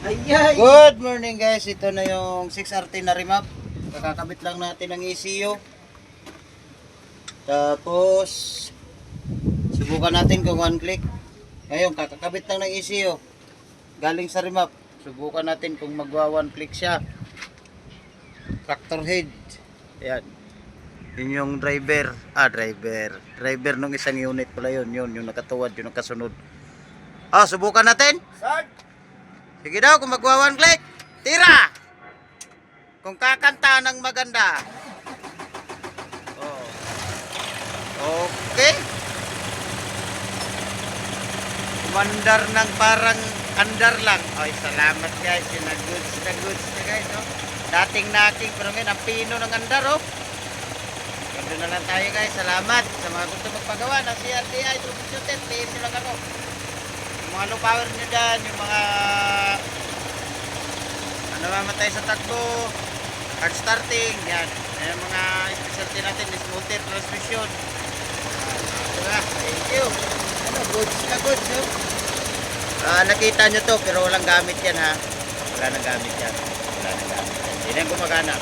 Ayay! Good morning guys, ito na yung 6RT na remap. Kakakabit lang natin ang ECU. Tapos subukan natin kung one click. Ngayon kakakabit lang ng ECU. Galing sa remap. Subukan natin kung magwa one click siya. Tractor head. Ayan. Yun yung driver. Driver nung isang unit pala yun. Yun yung nakatuwad, yung nakasunod. Subukan natin. Start! Sige daw, kung magwa one click, tira! Kung kakanta ng maganda. Okay. Umandar ng parang andar lang. Ay, salamat guys. Yun na goods na guys. No? Dating naking, pero ngayon, ang pino ng andar, oh. Ganda na lang tayo guys. Salamat sa mga gusto magpagawa ng CRTI. Troubleshooted, PM lang ako. Yung mga low power nyo dyan, yung mga namamatay sa takbo, hard starting, yan. Yung mga specialty natin, motor transmission. Thank you. Goods na goods, no? Nakita nyo to, pero walang gamit yan, ha? Wala nang gamit yan. Hindi na gumagana.